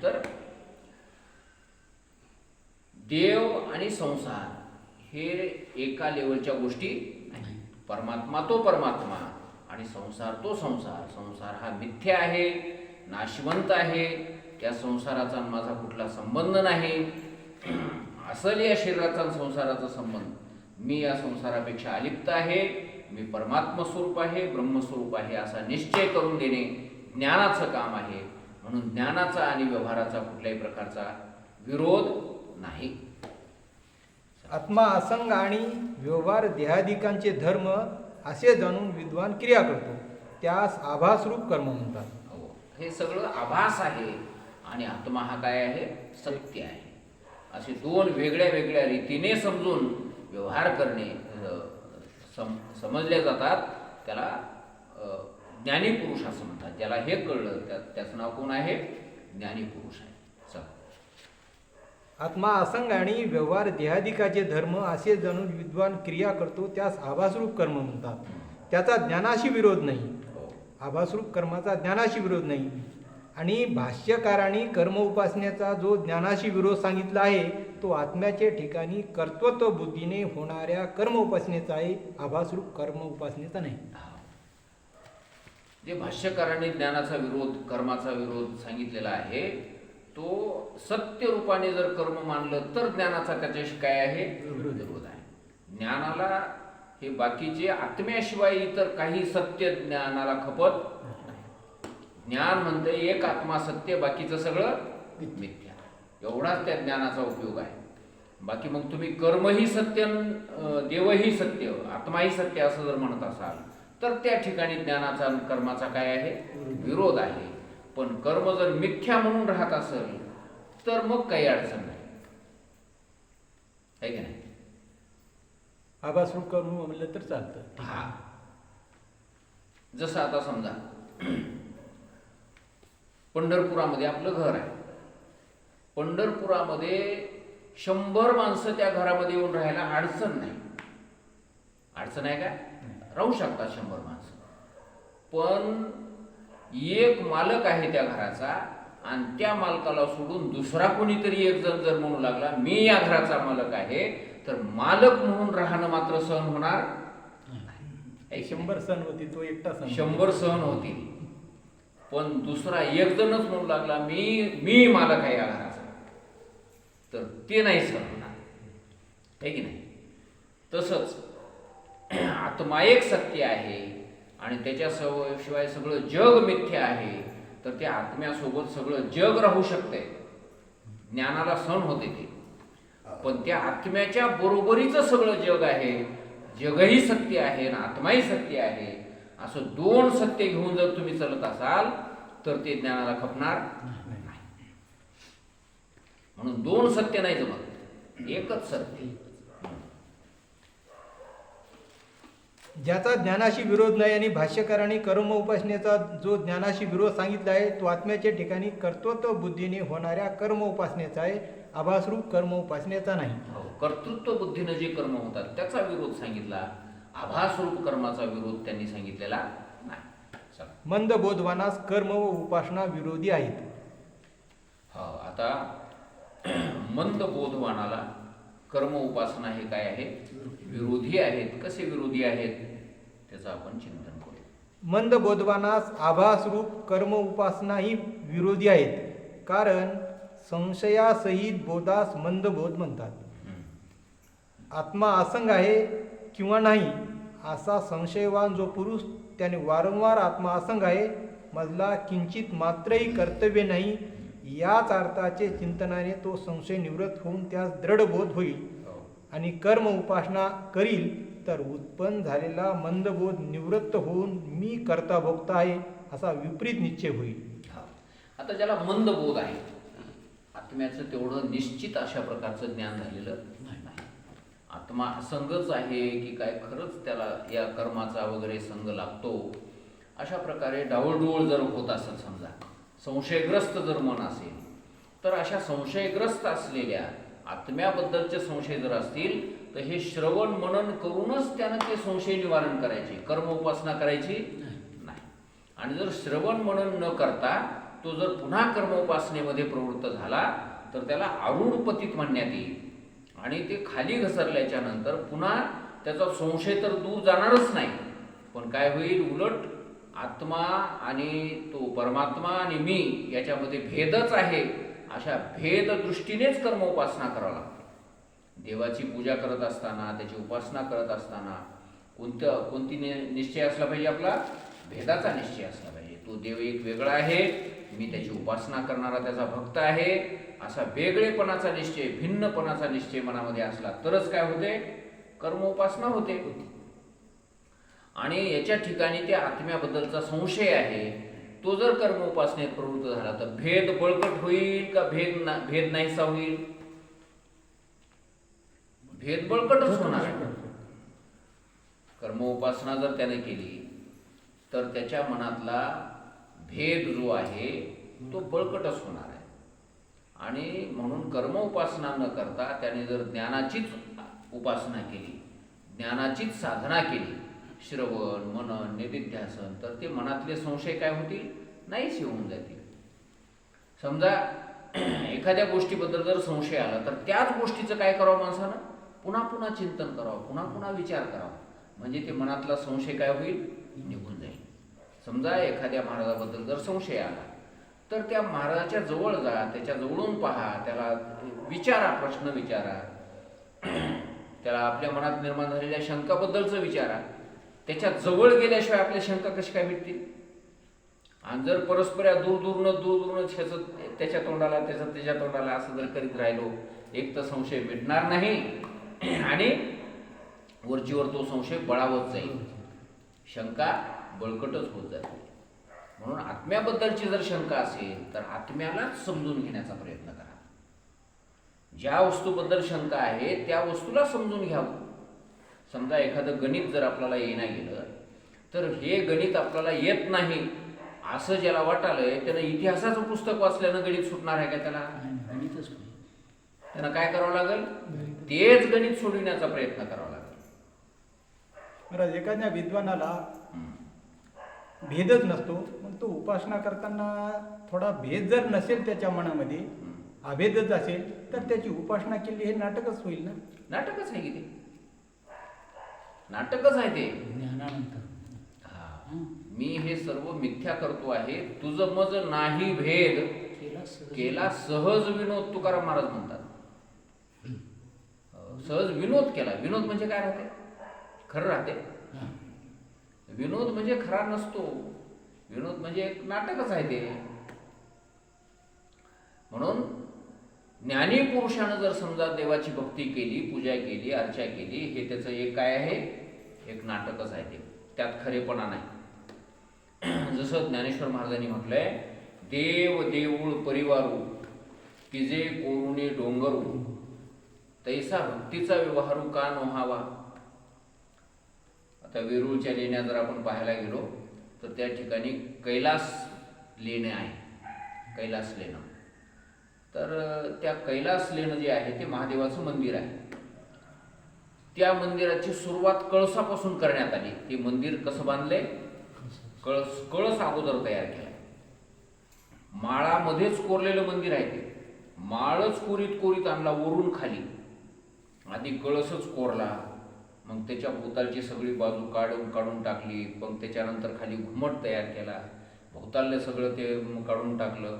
तर देव आणि संसार हे एका लेवलच्या गोष्टी नाही. परमात्मा तो परमात्मा आणि संसार तो संसार. संसार हा मिथ्या आहे, नाशवंत आहे. त्या संसाराचा माझा कुठला संबंध नाही. असल या शरीराचा आणि संसाराचा संबंध. मी या संसारापेक्षा अलिप्त आहे, मी परमात्मा स्वरूप आहे, ब्रह्मस्वरूप आहे, असा निश्चय करून देणे ज्ञानाचं काम आहे. म्हणून ज्ञानाचा आणि व्यवहाराचा कुठल्याही प्रकारचा विरोध नाही. आत्मा असंग आणि व्यवहार देहादिकांचे धर्म असे जाणून विद्वान क्रिया करतो, त्यास आभासरूप कर्म म्हणतात. हो, हे सगळं आभास आहे आणि आत्मा हा काय आहे? सत्य आहे. असे दोन वेगळ्या वेगळ्या रीतीने समजून व्यवहार करणे समजले जातात. त्याला ज्ञानी पुरुष असं म्हणतात. ज्याला हे कळलं त्याचं नाव कोण आहे? ज्ञानी पुरुष आहे. आत्मा असंग आणि व्यवहार देहादिकाचे धर्म असे जाणून विद्वान क्रिया करतो, त्यास आभासरूप कर्म म्हणतात. त्याचा ज्ञानाशी विरोध नाही. आभासरूप कर्माचा ज्ञानाशी विरोध नाही. आणि भाष्यकारांनी कर्म उपासनेचा जो ज्ञानाशी विरोध सांगितला आहे तो आत्म्याच्या ठिकाणी कर्तृत्व बुद्धीने होणाऱ्या कर्म उपासनेचा आहे, आभासरूप कर्म उपासनेचा नाही. जे भाष्यकारांनी ज्ञानाचा विरोध, कर्माचा विरोध सांगितलेला आहे, तो सत्य रूपाने जर कर्म मानलं तर ज्ञानाचा त्याच्याशी काय आहे? विरोध आहे. ज्ञानाला हे बाकीचे आत्म्याशिवाय इतर काही सत्य ज्ञानाला खपत नाही. ज्ञान म्हणते एक आत्मा सत्य, बाकीचं सगळं मिथ्या. एवढाच त्या ज्ञानाचा उपयोग आहे. बाकी मग तुम्ही कर्मही सत्य, देवही सत्य, आत्माही सत्य असं जर म्हणत असाल तर त्या ठिकाणी ज्ञानाचा आणि कर्माचा काय आहे? विरोध आहे. पण कर्म जर मिथ्या म्हणून राहत असेल तर मग काही अडचण नाही, आहे की नाही? आभासरूप कर्म म्हणलं तर चालतं. हा, जसं आता समजा पंढरपुरामध्ये आपलं घर आहे. पंढरपुरामध्ये 100 माणसं त्या घरामध्ये येऊन राहायला अडचण नाही. अडचण आहे का? राहू शकतात 100 माणसं. पण एक मालक आहे त्या घराचा आणि त्या मालकाला सोडून दुसरा कोणीतरी एक जण जर म्हणू लागला मी या घराचा मालक आहे, तर मालक म्हणून राहणं मात्र सहन होणार नाही. 100 सण होती, तो एकटा सण 100 सहन होतील. पण दुसरा एक जणच म्हणू लागला मी मालक आहे या घराचा, तर ते नाही सहन होणार, आहे की नाही? तसंच आत्मा एक सत्य आहे आणि त्याच्याशिवाय सगळं जग मिथ्या आहे, तर त्या आत्म्यासोबत सगळं जग राहू शकते. ज्ञानाला सहन होते ते. पण त्या आत्म्याच्या बरोबरीचं सगळं जग आहे. जगही सत्य आहे आणि आत्माही सत्य आहे. असं 2 सत्य घेऊन जर तुम्ही चालत असाल तर ते ज्ञानाला खपणार नाही. म्हणून 2 सत्य नाही जमत, एकच सत्य. ज्याचा ज्ञानाशी विरोध नाही आणि भाष्यकारांनी कर्म उपासनेचा जो ज्ञानाशी विरोध सांगितला आहे तो आत्म्याच्या ठिकाणी कर्तृत्व बुद्धीने होणाऱ्या कर्म उपासनेचा आहे, आभासरूप कर्म उपासनेचा नाही. कर्तृत्व बुद्धीनं जे कर्म होतात त्याचा विरोध सांगितला. आभासरूप कर्माचा विरोध त्यांनी सांगितलेला नाही. चला. मंद बोधवानास कर्म व उपासना विरोधी आहेत. आता मंद बोधवानाला कर्म उपासना हे काय आहे? विरोधी आहेत. कसे विरोधी आहेत त्याचं आपण चिंतन करू. मंद बोधवानास आभासरूप कर्म उपासना ही विरोधी आहेत, कारण संशयासहित बोधास मंद बोध म्हणतात. आत्मा असंग आहे किंवा नाही असा संशयवान जो पुरुष त्याने वारंवार आत्मा असंग आहे मधला किंचित मात्रही कर्तव्य नाही याच अर्थाचे चिंतनाने तो संशय निवृत्त होऊन त्यास दृढ बोध होईल आणि कर्म उपासना करील तर उत्पन्न झालेला मंदबोध निवृत्त होऊन मी कर्ता भोक्ता आहे असा विपरीत निश्चय होईल. आता ज्याला मंद बोध आहे, आत्म्याचं तेवढं निश्चित अशा प्रकारचं ज्ञान झालेलं नाही. आत्मा असंगच आहे की काय खरंच त्याला या कर्माचा वगैरे संग लागतो, अशा प्रकारे डावळडोळ जर होत असेल, समजा संशयग्रस्त जर मन असेल, तर अशा संशयग्रस्त असलेल्या आत्म्याबद्दलचे संशय जर असतील तर हे श्रवण मनन करूनच त्यानं ते संशय निवारण करायचे, कर्म उपासना करायची नाही. आणि जर श्रवण मनन न करता तो जर पुन्हा कर्म उपासनेमध्ये प्रवृत्त झाला तर त्याला आरूढ पतित म्हणण्यात येईल आणि ते खाली घसरल्याच्या नंतर पुन्हा त्याचा संशय तर दूर जाणारच नाही. पण काय होईल? उलट आत्मा आणि तो परमात्मा आणि मी याच्यामध्ये भेदच आहे अशा भेद दृष्टीनेच कर्म उपासना करावं लागते. देवाची पूजा करत असताना, त्याची उपासना करत असताना कोणती निश्चय असला पाहिजे? आपला भेदाचा निश्चय असला पाहिजे. तो देव एक वेगळा आहे, मी त्याची उपासना करणारा त्याचा भक्त आहे, असा वेगळेपणाचा निश्चय, भिन्नपणाचा निश्चय मनामध्ये असला तरच काय होते? कर्म उपासना होते. आणि याच्या ठिकाणी त्या आत्म्याबद्दलचा संशय आहे, तो जर कर्म उपासनेत प्रवृत्त झाला तर भेद बळकट होईल का भेद नाहीसा होईल? भेद बळकटच होणार. कर्म उपासना जर त्याने केली तर त्याच्या मनातला भेद जो आहे तो बळकटच होणार आहे. आणि म्हणून कर्म उपासना न करता त्याने जर ज्ञानाचीच उपासना केली, ज्ञानाचीच साधना केली, श्रवण मनन निदिध्यासन, तर ते मनातले संशय काय होतील? नाहीसे होऊन जातील. समजा एखाद्या गोष्टीबद्दल जर संशय आला तर त्याच गोष्टीचं काय करावं? माणसानं पुन्हा पुन्हा चिंतन करावं, पुन्हा पुन्हा विचार करावा, म्हणजे ते मनातला संशय काय होईल? निघून जाईल. समजा एखाद्या महाराजाबद्दल जर संशय आला तर त्या महाराजाच्या जवळ जा, त्याच्या जवळून पहा, त्याला विचारा, प्रश्न विचारा, त्याला आपल्या मनात निर्माण झालेल्या शंकाबद्दलचं विचारा. त्याच्या जवळ गेल्याशिवाय आपल्या शंका कशी काय भेटतील? आणि जर परस्पर दूर त्याच्या तोंडाला त्याच्या तोंडाला असं जर करीत राहिलो, एक तर संशय मिटणार नाही आणि वरचीवर तो संशय बळावत जाईल, शंका बळकटच होत जाते. म्हणून आत्म्याबद्दलची जर शंका असेल तर आत्म्यालाच समजून घेण्याचा प्रयत्न करा. ज्या वस्तूबद्दल शंका आहे त्या वस्तूला समजून घ्यावं. समजा एखादं गणित जर आपल्याला येणं गेलं तर हे गणित आपल्याला येत नाही असं ज्याला वाटालंय त्यानं इतिहासाचं पुस्तक वाचल्यानं गणित सुटणार आहे का त्याला? गणितच पाहिजे. त्यानं काय करावं लागेल? तेच गणित सोडविण्याचा प्रयत्न करावा लागेल. महाराज, एखाद्या विद्वानाला भेदच नसतो, मग तो उपासना करताना थोडा भेद जर नसेल त्याच्या मनामध्ये, अभेदच असेल, तर त्याची उपासना केली हे नाटकच होईल ना. नाटकच आहे की ते, नाटकच आहे ते. ज्ञानानंतर मी हे सर्व मिथ्या करतो आहे, तुझं मज नाही भेद केला सहज विनोद, तुकाराम महाराज म्हणतात. सहज विनोद केला. विनोद म्हणजे काय राहते? खरं राहते. विनोद म्हणजे खरा नसतो. विनोद म्हणजे एक नाटकच आहे ते. म्हणून ज्ञानी पुरुषानं जर समजा देवाची भक्ती केली, पूजा केली, अर्चा केली, हे त्याचं एक काय आहे? एक नाटकच आहे ते. त्यात खरेपणा नाही. जसं ज्ञानेश्वर महाराजांनी म्हटलंय, देव देऊळ परिवारू की जे कोरुणे डोंगरू, तैसा भक्तीचा व्यवहारू का नोहावा. आता वेरूळच्या लेण्या जर आपण पाहायला गेलो तर त्या ठिकाणी कैलास लेणे आहे. कैलास लेणं, तर त्या कैलास लेणं जे आहे ते महादेवाचं मंदिर आहे. त्या मंदिराची सुरुवात कळसापासून करण्यात आली. ते मंदिर कसं बांधले? कळस अगोदर तयार केला. माळामध्येच कोरलेलं मंदिर आहे ते. माळच कोरीत आणला वरून खाली. आधी कळसच कोरला, मग त्याच्या भोवतालची सगळी बाजू काढून टाकली, मग त्याच्यानंतर खाली घुमट तयार केला, भोवतालले सगळं ते काढून टाकलं.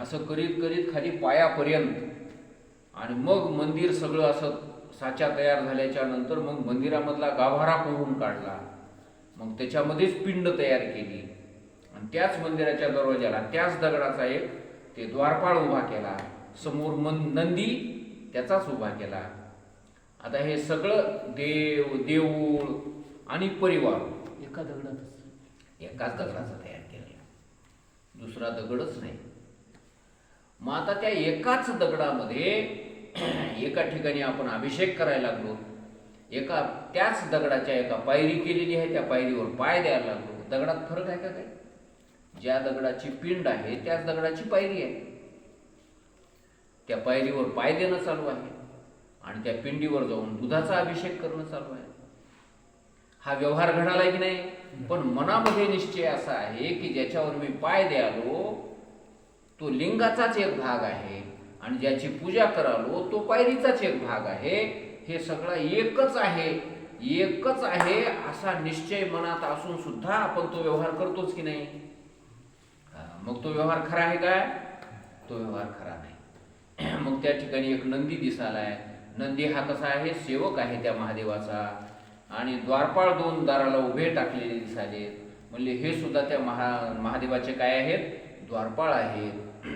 असं करीत खाली पायापर्यंत, आणि मग मंदिर सगळं असं साचा तयार झाल्याच्या नंतर मग मंदिरामधला गाभारा कोरून काढला, मग त्याच्यामध्येच पिंड तयार केली, आणि त्याच मंदिराच्या दरवाजाला त्याच दगडाचा एक ते द्वारपाळ उभा केला. समोर नंदी त्याचाच उभा केला. आता हे सगळं देऊळ आणि परिवार एकाच दगडाचा तयार केलेला, दुसरा दगडच नाही. मग आता त्या एकाच दगडामध्ये एका ठिकाणी आपण अभिषेक करायला लागलो, त्याच दगडाच्या एका पायरी केलेली आहे, त्या पायरीवर पाय द्यायला लागलो. दगडात फरक आहे का काय? ज्या दगडाची पिंड आहे त्याच दगडाची पायरी आहे. त्या पायरीवर पाय देणं चालू आहे आणि त्या पिंडीवर जाऊन दुधाचा अभिषेक करणं चालू आहे. हा व्यवहार घडाला की नाही? पण मनामध्ये निश्चय असा आहे की ज्याच्यावर मी पाय द्यालो तो लिंगाचाच एक भाग आहे, आणि ज्याची पूजा करालो तो पायरीचाच एक भाग आहे. हे सगळं एकच आहे असा निश्चय मनात असून सुद्धा आपण तो व्यवहार करतोच की नाही? मग तो व्यवहार खरा आहे काय? तो व्यवहार खरा नाही. मग त्या ठिकाणी एक नंदी दिसालाय. नंदी हा कसा आहे? सेवक आहे त्या महादेवाचा, आणि द्वारपाळ 2 दाराला उभे टाकलेले दिसाले. म्हणजे हे सुद्धा त्या महादेवाचे काय आहेत? द्वारपाळ आहेत.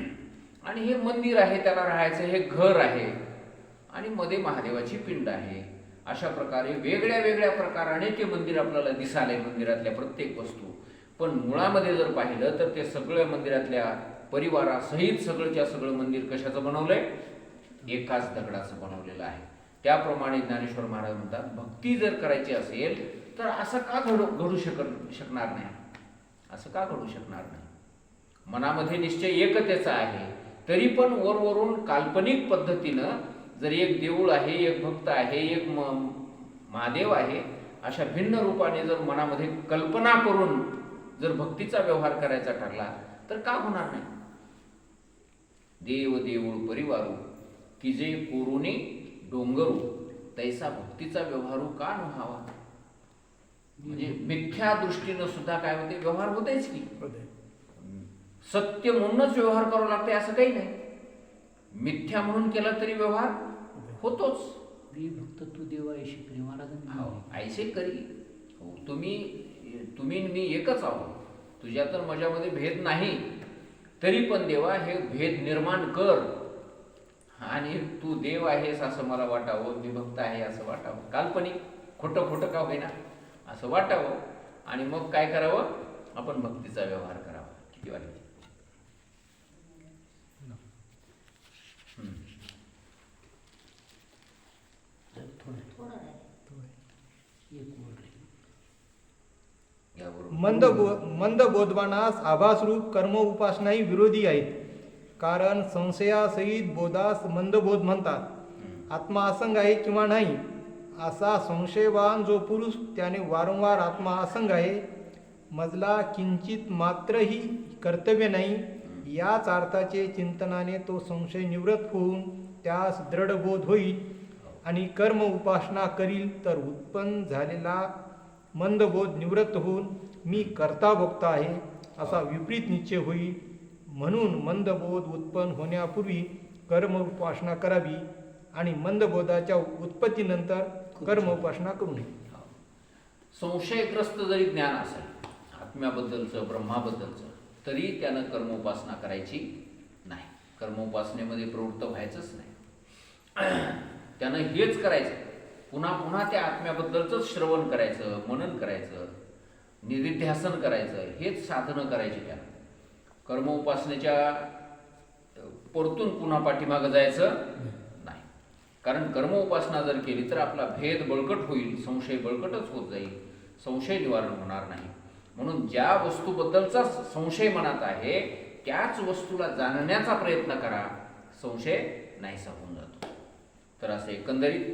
आणि हे मंदिर आहे, त्याला राहायचं हे घर आहे, आणि मध्ये महादेवाची पिंड आहे. अशा प्रकारे वेगळ्या प्रकाराने ते मंदिर आपल्याला दिसाले, मंदिरातल्या प्रत्येक वस्तू. पण मुळामध्ये जर पाहिलं तर ते सगळ्या मंदिरातल्या परिवारासहित सगळं मंदिर कशाचं बनवलंय? एकाच दगडाचं बनवलेलं आहे. त्याप्रमाणे ज्ञानेश्वर महाराज म्हणतात, भक्ती जर करायची असेल तर असं का घडू शकणार नाही? असं का घडू शकणार नाही? मनामध्ये निश्चय एकतेचा आहे, तरी पण वरून काल्पनिक पद्धतीनं जर एक देऊळ आहे, एक भक्त आहे, एक महादेव आहे, अशा भिन्न रूपाने जर मनामध्ये कल्पना करून जर भक्तीचा व्यवहार करायचा ठरला तर का होणार नाही? देव देऊळ परिवारू की जे कोरुणे डोंगरू, तैसा भक्तीचा व्यवहारू का नव्हावा. म्हणजे मिथ्या दृष्टीनं सुद्धा काय होते? व्यवहार होतेच की. सत्य म्हणूनच व्यवहार करावा लागते असं काही नाही. मिथ्या म्हणून केला तरी व्यवहार होतोच. पुरी भक्त तू देव आहे शिकरे महाराजांनी हो म्हणले. ऐसे करी हो तुम्ही तुम्ही आणि मी एकच आहोत, तुझ्या तर माझ्यामध्ये भेद नाही, तरी पण देवा हे भेद निर्माण कर आणि तू देव आहेस असं मला वाटावं, मी भक्त आहे असं वाटावं, काल्पनिक खोटं खोटं का होईना असं वाटावं, आणि मग काय करावं, आपण भक्तीचा व्यवहार करावा. किती वाटते? तर थोडं एक वर रे. याबरोबर मंद बोधवानास आभासरूप कर्म उपासनाही विरोधी आहेत. कारण संशयासहित बोधास मंदबोध म्हणतात. आत्मा असंग आहे किंवा नाही असा संशयवान जो पुरुष त्याने वारंवार आत्मा असंग आहे, मजला किंचित मात्रही कर्तव्य नाही, याच अर्थाचे चिंतनाने तो संशय निवृत्त होऊन त्यास दृढबोध होईल आणि कर्म उपासना करील तर उत्पन्न झालेला मंदबोध निवृत्त होऊन मी कर्ता भोक्ता आहे असा विपरीत निश्चय होईल. म्हणून मंदबोध उत्पन्न होण्यापूर्वी कर्म उपासना करावी आणि मंदबोधाच्या उत्पत्तीनंतर कर्म उपासना करू नये. संशयग्रस्त जरी ज्ञान असेल आत्म्याबद्दलचं ब्रह्माबद्दलचं, तरी त्यानं कर्मोपासना करायची नाही, कर्मोपासनेमध्ये प्रवृत्त व्हायचंच नाही. त्यानं हेच करायचं, पुन्हा पुन्हा त्या आत्म्याबद्दलचंच श्रवण करायचं, मनन करायचं, निधिध्यासन करायचं, हेच साधनं करायची. त्यानं कर्मोपासनेच्या परतून पुन्हा पाठीमागं जायचं नाही. कारण कर्मोपासना जर केली तर आपला भेद बळकट होईल, संशय बळकटच होत जाईल, संशय निवारण होणार नाही. म्हणून ज्या वस्तूबद्दलचा संशय मनात आहे त्याच वस्तूला जाणण्याचा प्रयत्न करा, संशय नाहीसा होऊन जातो. तर असं एकंदरीत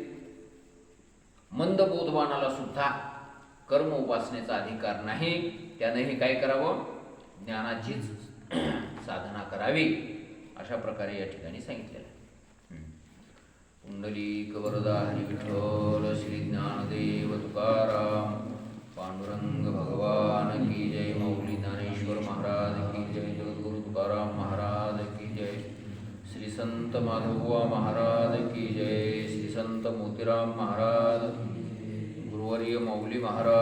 मंदबोधवानाला सुद्धा कर्म उपासनेचा अधिकार नाही, त्याने हे काय करावं, ज्ञानाचीच साधना करावी, अशा प्रकारे या ठिकाणी सांगितलेलं आहे. पुंडलिक वरदा हरी विठ्ठल श्री ज्ञानदेव तुकाराम पांडुरंग भगवान की जय. मौली ज्ञानेश्वर महाराज की जय. जगद्गुरु तुकाराम महाराज की जय. श्री संत माधवबुवा महाराज की जय. श्री संत मोतीराम महाराज, गुरुवर्य मौली महाराज.